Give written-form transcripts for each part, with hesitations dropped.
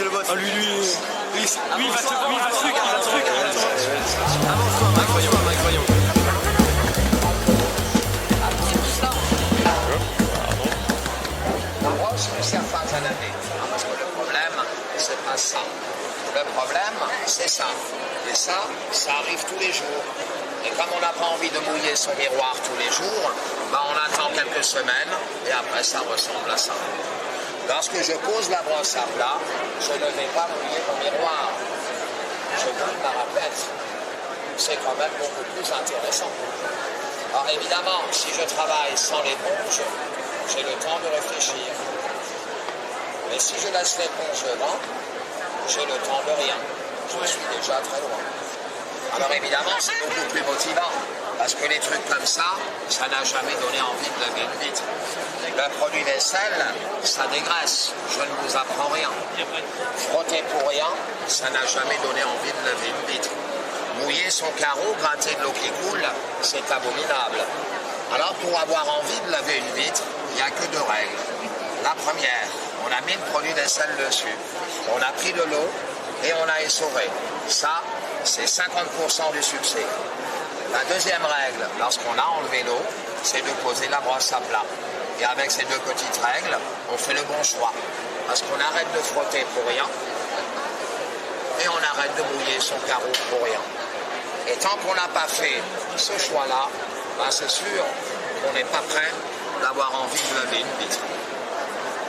c'est le boss. Ah, lui, il va te vendre un truc, Avance-toi, Mike, voyons. La brosse ne sert pas à laver. Parce que le problème, c'est pas ça. Le problème, c'est ça. Et ça arrive tous les jours. Et comme on n'a pas envie de mouiller son miroir tous les jours, on attend quelques semaines et après ça ressemble à ça. Lorsque je pose la brosse à plat, je ne vais pas mouiller mon miroir. Je vous la répète. C'est quand même beaucoup plus intéressant. Alors évidemment, si je travaille sans l'éponge, j'ai le temps de réfléchir. Mais si je laisse l'éponge devant, j'ai le temps de rien. Je suis déjà très loin. Alors évidemment, c'est beaucoup plus motivant. Parce que les trucs comme ça n'a jamais donné envie de laver une vitre. Le produit vaisselle, ça dégraisse. Je ne vous apprends rien. Frotter pour rien, ça n'a jamais donné envie de laver une vitre. Mouiller son carreau, gratter de l'eau qui coule, c'est abominable. Alors pour avoir envie de laver une vitre, il n'y a que deux règles. La première, on a mis le produit vaisselle dessus. On a pris de l'eau et on a essoré. Ça, c'est 50% du succès. La deuxième règle, lorsqu'on a enlevé l'eau, c'est de poser la brosse à plat. Et avec ces deux petites règles, on fait le bon choix. Parce qu'on arrête de frotter pour rien et on arrête de mouiller son carreau pour rien. Et tant qu'on n'a pas fait ce choix-là, c'est sûr qu'on n'est pas prêt d'avoir envie de laver une vitre.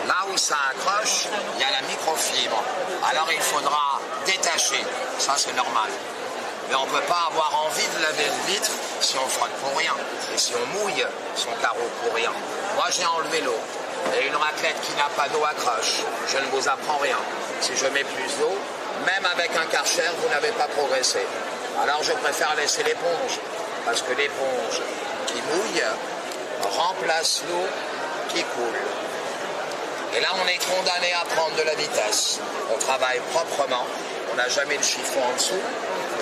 Là où ça accroche, il y a la microfibre. Alors il faudra détacher. Ça, c'est normal. Mais on ne peut pas avoir envie de laver une vitre si on frotte pour rien. Et si on mouille son carreau pour rien. Moi, j'ai enlevé l'eau. Et une raclette qui n'a pas d'eau accroche. Je ne vous apprends rien. Si je mets plus d'eau, même avec un Karcher, vous n'avez pas progressé. Alors je préfère laisser l'éponge. Parce que l'éponge qui mouille remplace l'eau qui coule. Et là, on est condamné à prendre de la vitesse. On travaille proprement. On n'a jamais le chiffon en dessous.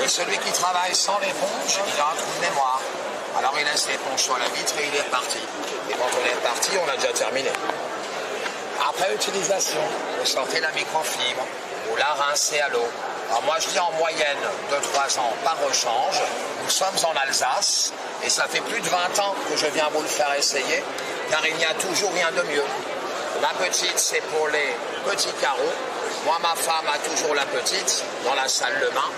Et celui qui travaille sans l'éponge, il a un trou de mémoire. Alors il laisse l'éponge sur la vitre et il est reparti. Et quand on est reparti, on a déjà terminé. Après utilisation, vous sortez la microfibre, vous la rincez à l'eau. Alors moi je dis en moyenne 2-3 ans par rechange. Nous sommes en Alsace et ça fait plus de 20 ans que je viens vous le faire essayer, car il n'y a toujours rien de mieux. La petite, c'est pour les petits carreaux. Moi, ma femme a toujours la petite dans la salle de bain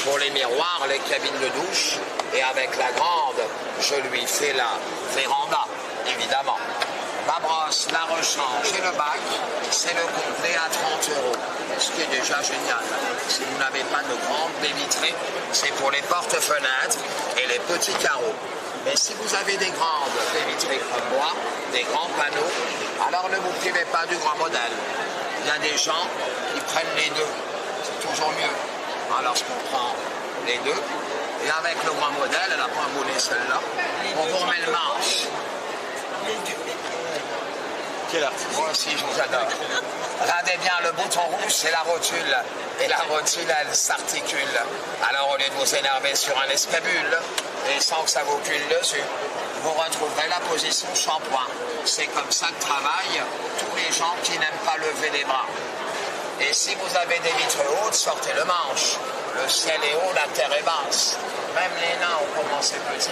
pour les miroirs, les cabines de douche. Et avec la grande, je lui fais la véranda, évidemment. La brosse, la rechange et le bac, c'est le complet à 30 €. Ce qui est déjà génial. Si vous n'avez pas de grande baie vitrée, c'est pour les portes-fenêtres et les petits carreaux. Mais si vous avez des grandes baies vitrées comme moi, des grands panneaux, alors ne vous privez pas du grand modèle. Il y a des gens qui prennent les deux. C'est toujours mieux. Alors on prend les deux. Et avec le grand modèle, elle n'a pas moulé celle-là. On vous remet le manche. Quel artiste. Moi aussi, je vous adore. Regardez bien, le bouton rouge, c'est la rotule. Et la rotule, elle s'articule. Alors, au lieu de vous énerver sur un escabule, et sans que ça vous cule dessus, vous retrouverez la position shampoing. C'est comme ça que travaillent tous les gens qui n'aiment pas lever les bras. Et si vous avez des vitres hautes, sortez le manche. Le ciel est haut, la terre est basse. Même les nains ont commencé petits.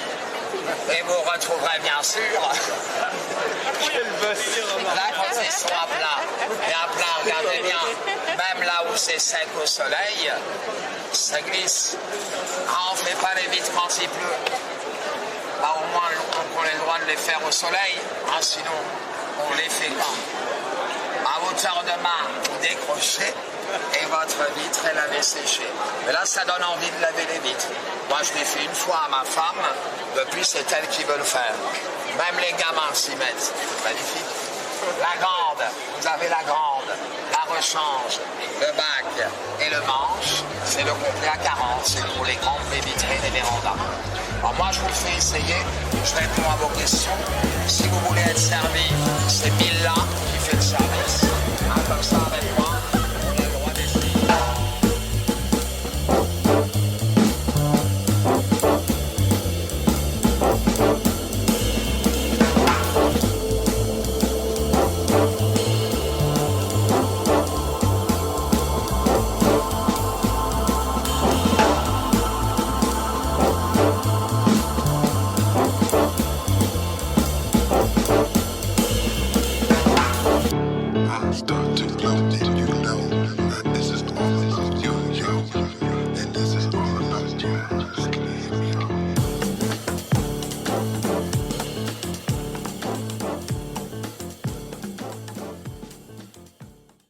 Et vous retrouverez bien sûr la position à plat. Et à plat, regardez bien, même là où c'est sec au soleil, ça glisse. On ne fait pas les vitres quand il pleut. Au moins, on a le droit de les faire au soleil, sinon on les fait pas. À hauteur de main, vous décrochez et votre vitre, elle avait séché. Mais là, ça donne envie de laver les vitres. Moi, je l'ai fait une fois à ma femme. Depuis, c'est elle qui veut le faire. Même les gamins s'y mettent. Magnifique. La grande, vous avez la grande, la rechange, le bac et le manche. C'est le complet à 40. C'est pour les grandes baies vitrées et les vérandas. Alors moi, je vous le fais essayer. Je réponds à vos questions. Si vous voulez être servi, c'est Milla qui fait le service. Comme ça avec moi.